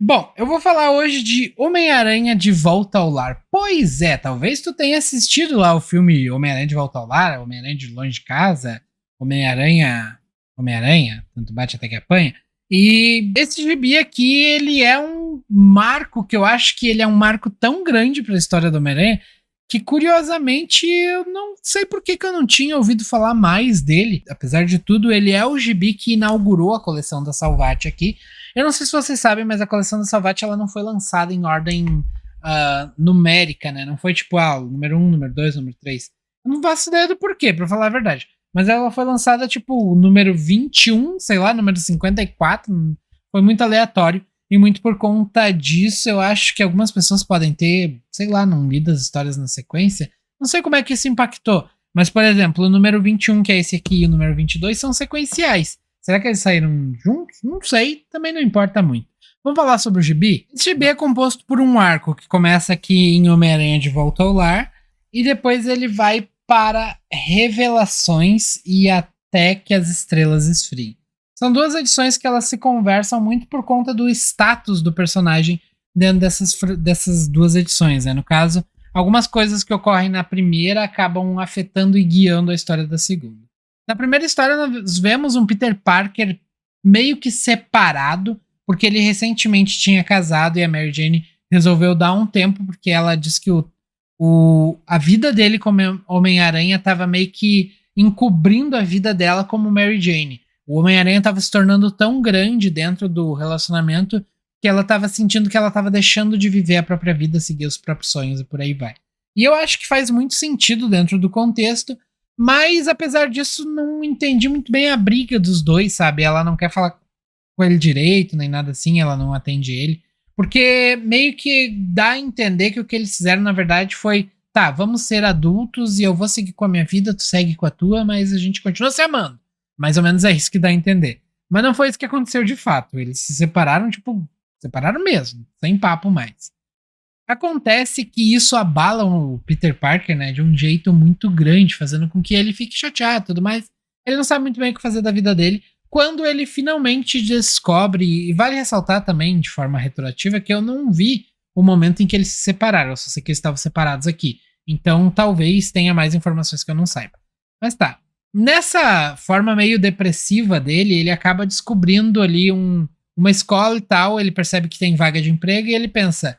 Bom, eu vou falar hoje de Homem-Aranha de Volta ao Lar. Pois é, talvez tu tenha assistido lá o filme Homem-Aranha de Volta ao Lar, Homem-Aranha de Longe de Casa, Homem-Aranha, Homem-Aranha, tanto bate até que apanha. E esse gibi aqui, ele é um marco que eu acho que ele é um marco tão grande para a história do Homem-Aranha que curiosamente eu não sei por que eu não tinha ouvido falar mais dele. Apesar de tudo, ele é o gibi que inaugurou a coleção da Salvat aqui. Eu não sei se vocês sabem, mas a coleção da Salvat ela não foi lançada em ordem numérica, né? Não foi tipo, o número 1, número 2, número 3. Eu não faço ideia do porquê, pra falar a verdade. Mas ela foi lançada tipo o número 21, sei lá, número 54. Foi muito aleatório. E muito por conta disso, eu acho que algumas pessoas podem ter, sei lá, não lido as histórias na sequência. Não sei como é que isso impactou. Mas, por exemplo, o número 21, que é esse aqui, e o número 22 são sequenciais. Será que eles saíram juntos? Não sei, também não importa muito. Vamos falar sobre o gibi? Esse gibi é composto por um arco que começa aqui em Homem-Aranha de Volta ao Lar. E depois ele vai para Revelações e Até que as Estrelas Esfriem. São duas edições que elas se conversam muito por conta do status do personagem dentro dessas duas edições, né? No caso, algumas coisas que ocorrem na primeira acabam afetando e guiando a história da segunda. Na primeira história, nós vemos um Peter Parker meio que separado, porque ele recentemente tinha casado e a Mary Jane resolveu dar um tempo, porque ela disse que a vida dele como Homem-Aranha estava meio que encobrindo a vida dela como Mary Jane. O Homem-Aranha estava se tornando tão grande dentro do relacionamento que ela estava sentindo que ela estava deixando de viver a própria vida, seguir os próprios sonhos e por aí vai. E eu acho que faz muito sentido dentro do contexto, mas apesar disso não entendi muito bem a briga dos dois, sabe? Ela não quer falar com ele direito, nem nada assim, ela não atende ele. Porque meio que dá a entender que o que eles fizeram na verdade foi, tá, vamos ser adultos e eu vou seguir com a minha vida, tu segue com a tua, mas a gente continua se amando. Mais ou menos é isso que dá a entender. Mas não foi isso que aconteceu de fato. Eles se separaram, tipo, separaram mesmo, sem papo mais. Acontece que isso abala o Peter Parker, né, de um jeito muito grande, fazendo com que ele fique chateado e tudo mais. Ele não sabe muito bem o que fazer da vida dele. Quando ele finalmente descobre, e vale ressaltar também de forma retroativa, que eu não vi o momento em que eles se separaram, eu só sei que eles estavam separados aqui. Então talvez tenha mais informações que eu não saiba. Mas tá. Nessa forma meio depressiva dele, ele acaba descobrindo ali uma escola e tal, ele percebe que tem vaga de emprego e ele pensa,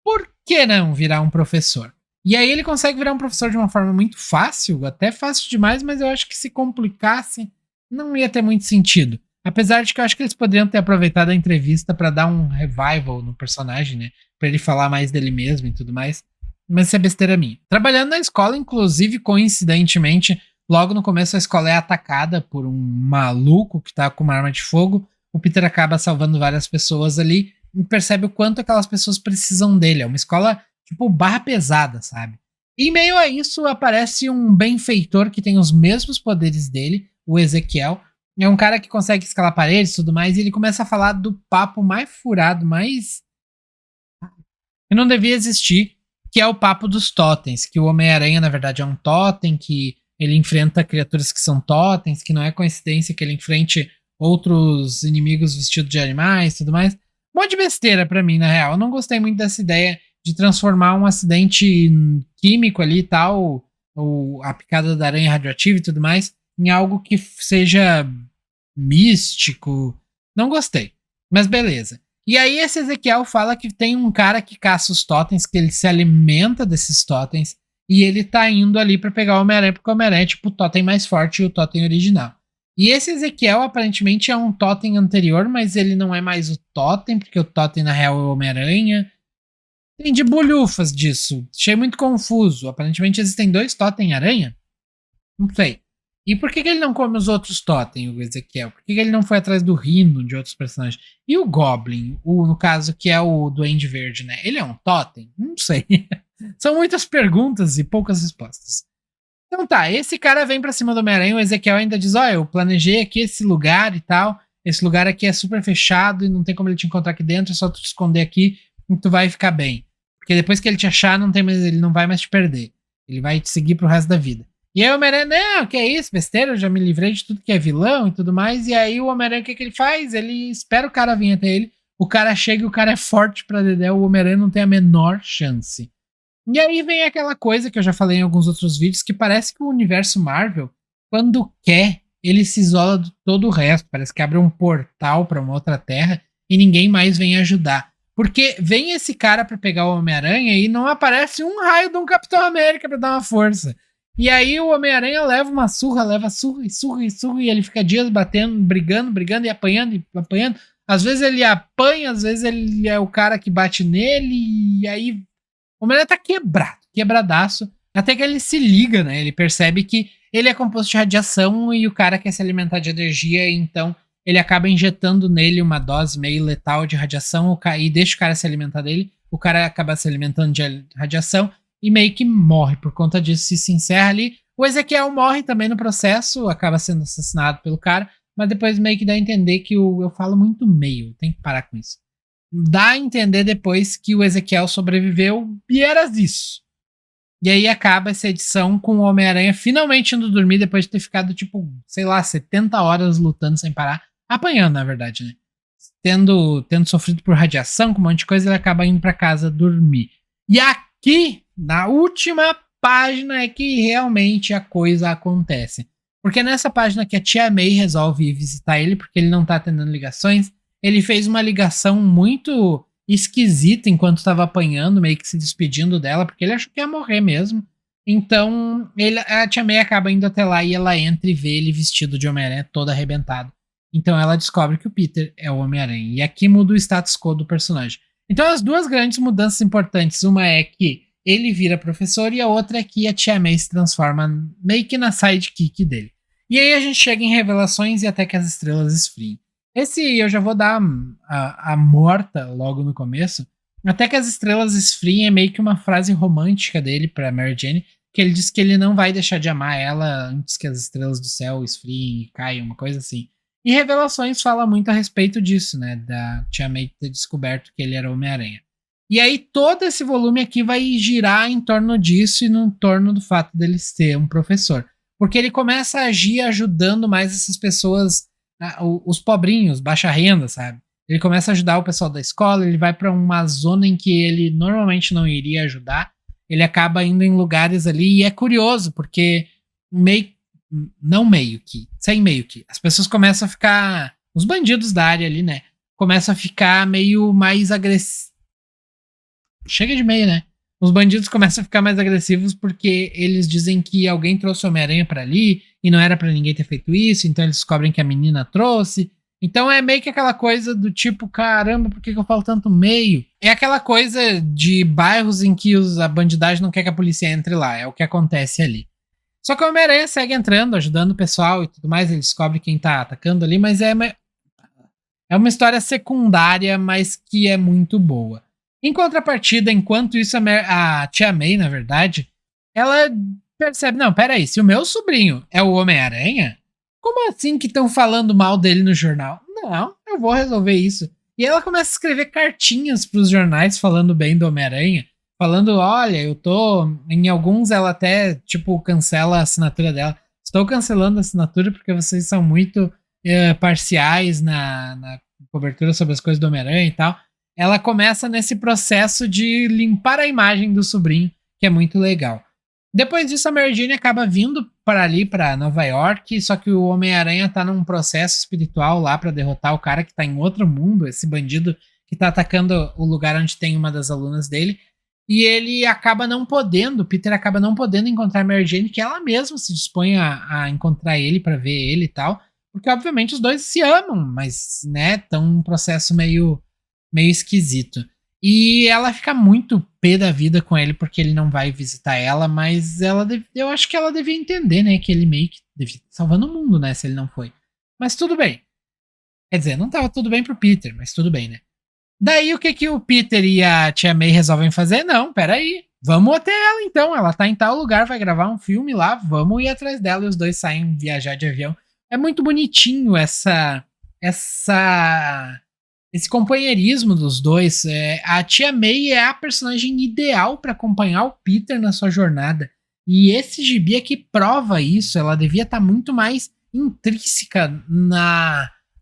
por que não virar um professor? E aí ele consegue virar um professor de uma forma muito fácil, até fácil demais, mas eu acho que se complicasse, não ia ter muito sentido. Apesar de que eu acho que eles poderiam ter aproveitado a entrevista para dar um revival no personagem, né? Pra ele falar mais dele mesmo e tudo mais. Mas isso é besteira minha. Trabalhando na escola, inclusive, coincidentemente, logo no começo a escola é atacada por um maluco que tá com uma arma de fogo. O Peter acaba salvando várias pessoas ali e percebe o quanto aquelas pessoas precisam dele. É uma escola, tipo, barra pesada, sabe? E em meio a isso aparece um benfeitor que tem os mesmos poderes dele, o Ezequiel. É um cara que consegue escalar paredes e tudo mais, e ele começa a falar do papo mais furado, mais que não devia existir, que é o papo dos totens, que o Homem-Aranha, na verdade, é um totem, que ele enfrenta criaturas que são totens, que não é coincidência que ele enfrente outros inimigos vestidos de animais e tudo mais. Um monte de besteira pra mim, na real. Eu não gostei muito dessa ideia de transformar um acidente químico ali e tal, ou a picada da aranha radioativa e tudo mais, em algo que seja místico. Não gostei. Mas beleza. E aí esse Ezequiel fala que tem um cara que caça os totens, que ele se alimenta desses totens, e ele tá indo ali pra pegar o Homem-Aranha, porque o Homem-Aranha é tipo o totem mais forte e o totem original. E esse Ezequiel aparentemente é um totem anterior, mas ele não é mais o totem, porque o totem na real é o Homem-Aranha. Tem de bolhufas disso. Achei muito confuso. Aparentemente existem dois totem aranha? Não sei. E por que ele não come os outros totem, o Ezequiel? Por que ele não foi atrás do Rhino, de outros personagens? E o Goblin, no caso que é o Duende Verde, né? Ele é um totem? Não sei. São muitas perguntas e poucas respostas. Então tá, esse cara vem pra cima do Homem-Aranha, o Ezequiel ainda diz, olha, eu planejei aqui esse lugar e tal, esse lugar aqui é super fechado e não tem como ele te encontrar aqui dentro, é só tu te esconder aqui e tu vai ficar bem. Porque depois que ele te achar, ele não vai mais te perder. Ele vai te seguir pro resto da vida. E aí o Homem-Aranha, não, que é isso, besteira, eu já me livrei de tudo que é vilão e tudo mais. E aí o Homem-Aranha, o que ele faz? Ele espera o cara vir até ele, o cara chega e o cara é forte pra dedé, o Homem-Aranha não tem a menor chance. E aí vem aquela coisa que eu já falei em alguns outros vídeos, que parece que o universo Marvel, quando quer, ele se isola de todo o resto. Parece que abre um portal pra uma outra terra e ninguém mais vem ajudar. Porque vem esse cara pra pegar o Homem-Aranha e não aparece um raio de um Capitão América pra dar uma força. E aí o Homem-Aranha leva uma surra, leva surra e surra e surra, e ele fica dias batendo, brigando e apanhando. Às vezes ele apanha, às vezes ele é o cara que bate nele, e aí o Homem-Aranha tá quebradaço, até que ele se liga, né? Ele percebe que ele é composto de radiação e o cara quer se alimentar de energia, então ele acaba injetando nele uma dose meio letal de radiação e deixa o cara se alimentar dele. O cara acaba se alimentando de radiação e meio que morre por conta disso, se encerra ali. O Ezequiel morre também no processo, acaba sendo assassinado pelo cara, mas depois meio que dá a entender que eu falo muito meio, tem que parar com isso. Dá a entender depois que o Ezequiel sobreviveu e era isso. E aí acaba essa edição com o Homem-Aranha finalmente indo dormir depois de ter ficado, tipo, sei lá, 70 horas lutando sem parar. Apanhando, na verdade, né? Tendo sofrido por radiação, com um monte de coisa, ele acaba indo pra casa dormir. E aqui, na última página, é que realmente a coisa acontece. Porque nessa página que a Tia May resolve ir visitar ele, porque ele não tá atendendo ligações, ele fez uma ligação muito esquisita enquanto estava apanhando, meio que se despedindo dela, porque ele achou que ia morrer mesmo. Então, a Tia May acaba indo até lá e ela entra e vê ele vestido de Homem-Aranha todo arrebentado. Então ela descobre que o Peter é o Homem-Aranha. E aqui muda o status quo do personagem. Então as duas grandes mudanças importantes, uma é que ele vira professor e a outra é que a Tia May se transforma meio que na sidekick dele. E aí a gente chega em revelações e até que as estrelas esfriem. Esse eu já vou dar a morta logo no começo. Até que as estrelas esfriem é meio que uma frase romântica dele pra Mary Jane, que ele diz que ele não vai deixar de amar ela antes que as estrelas do céu esfriem e caiam, uma coisa assim. E Revelações fala muito a respeito disso, né? Da Tia May ter descoberto que ele era Homem-Aranha. E aí todo esse volume aqui vai girar em torno disso e no torno do fato dele ser um professor. Porque ele começa a agir ajudando mais essas pessoas, os pobrinhos, baixa renda, sabe? Ele começa a ajudar o pessoal da escola, ele vai para uma zona em que ele normalmente não iria ajudar. Ele acaba indo em lugares ali e é curioso, porque sem meio que. As pessoas começam a ficar. Os bandidos da área ali, né? Começam a ficar meio mais agressivos. Chega de meio, né? Os bandidos começam a ficar mais agressivos porque eles dizem que alguém trouxe o Homem-Aranha pra ali e não era pra ninguém ter feito isso, então eles descobrem que a menina trouxe. Então é meio que aquela coisa do tipo, caramba, por que eu falo tanto meio? É aquela coisa de bairros em que a bandidagem não quer que a polícia entre lá. É o que acontece ali. Só que o Homem-Aranha segue entrando, ajudando o pessoal e tudo mais. Ele descobre quem tá atacando ali, mas é uma história secundária, mas que é muito boa. Em contrapartida, enquanto isso, a Tia May, na verdade, ela percebe, não, peraí, se o meu sobrinho é o Homem-Aranha, como assim que estão falando mal dele no jornal? Não, eu vou resolver isso. E ela começa a escrever cartinhas pros jornais falando bem do Homem-Aranha, falando, olha, eu tô... Em alguns ela até, tipo, cancela a assinatura dela. Estou cancelando a assinatura porque vocês são muito parciais na cobertura sobre as coisas do Homem-Aranha e tal. Ela começa nesse processo de limpar a imagem do sobrinho, que é muito legal. Depois disso, a Mary Jane acaba vindo para ali, para Nova York, só que o Homem-Aranha tá num processo espiritual lá para derrotar o cara que tá em outro mundo, esse bandido que tá atacando o lugar onde tem uma das alunas dele. E ele acaba não podendo, Peter acaba não podendo encontrar a Mary Jane, que ela mesma se dispõe a encontrar ele para ver ele e tal, porque obviamente os dois se amam, mas, né, tão num processo meio esquisito. E ela fica muito pé da vida com ele porque ele não vai visitar ela, mas eu acho que ela devia entender, né, que ele meio que devia estar salvando o mundo, né, se ele não foi. Mas tudo bem. Quer dizer, não tava tudo bem pro Peter, mas tudo bem, né. Daí o que o Peter e a Tia May resolvem fazer? Não, peraí, vamos até ela então, ela tá em tal lugar, vai gravar um filme lá, vamos ir atrás dela, e os dois saem viajar de avião. É muito bonitinho esse companheirismo dos dois. A Tia May é a personagem ideal para acompanhar o Peter na sua jornada. E esse gibi aqui prova isso. Ela devia estar muito mais intrínseca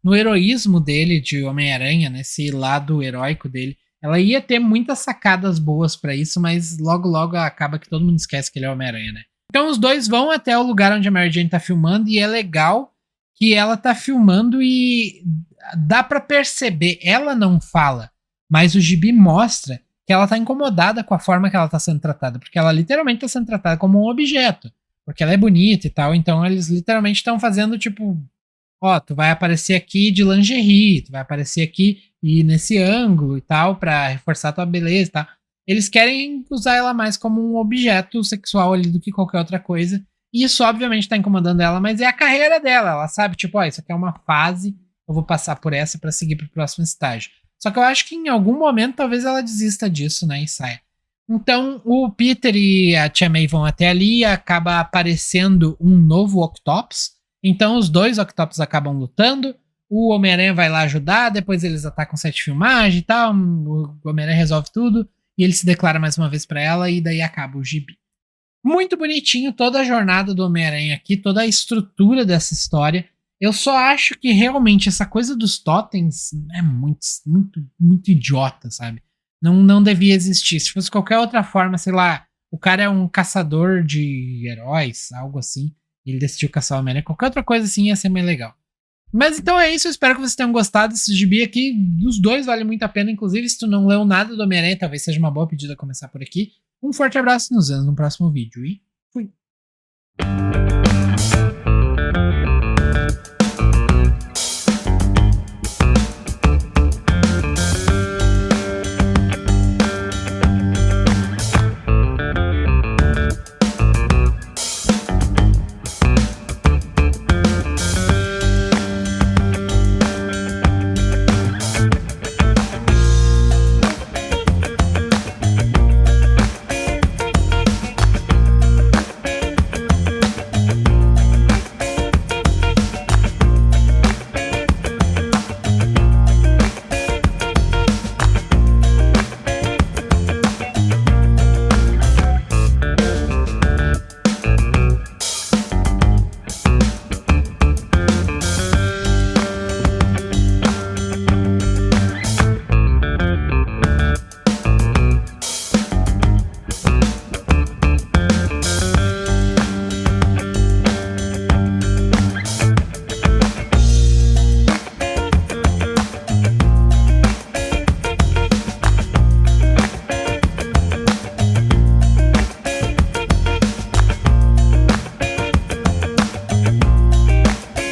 no heroísmo dele, de Homem-Aranha, nesse lado heróico dele. Ela ia ter muitas sacadas boas pra isso, mas logo logo acaba que todo mundo esquece que ele é Homem-Aranha, né? Então os dois vão até o lugar onde a Mary Jane tá filmando, e é legal que ela tá filmando e dá pra perceber, ela não fala, mas o gibi mostra que ela tá incomodada com a forma que ela tá sendo tratada, porque ela literalmente tá sendo tratada como um objeto, porque ela é bonita e tal, então eles literalmente estão fazendo tipo, ó, tu vai aparecer aqui de lingerie, tu vai aparecer aqui e nesse ângulo e tal, pra reforçar tua beleza e tal. Eles querem usar ela mais como um objeto sexual ali do que qualquer outra coisa, e isso obviamente tá incomodando ela, mas é a carreira dela, ela sabe, tipo, ó, isso aqui é uma fase, eu vou passar por essa pra seguir pro próximo estágio. Só que eu acho que em algum momento talvez ela desista disso, né, e saia. Então o Peter e a Tia May vão até ali e acaba aparecendo um novo Octopus. Então os dois Octopus acabam lutando. O Homem-Aranha vai lá ajudar, depois eles atacam o set de filmagem e tal. O Homem-Aranha resolve tudo e ele se declara mais uma vez pra ela e daí acaba o gibi. Muito bonitinho toda a jornada do Homem-Aranha aqui, toda a estrutura dessa história. Eu só acho que realmente essa coisa dos totens é muito idiota, sabe? Não devia existir. Se fosse qualquer outra forma, sei lá, o cara é um caçador de heróis, algo assim, ele decidiu caçar o Homem-Aranha, qualquer outra coisa assim ia ser mais legal. Mas então é isso, eu espero que vocês tenham gostado desse gibi aqui. Dos dois vale muito a pena, inclusive se tu não leu nada do Homem-Aranha, talvez seja uma boa pedida começar por aqui. Um forte abraço, nos vemos no próximo vídeo e fui!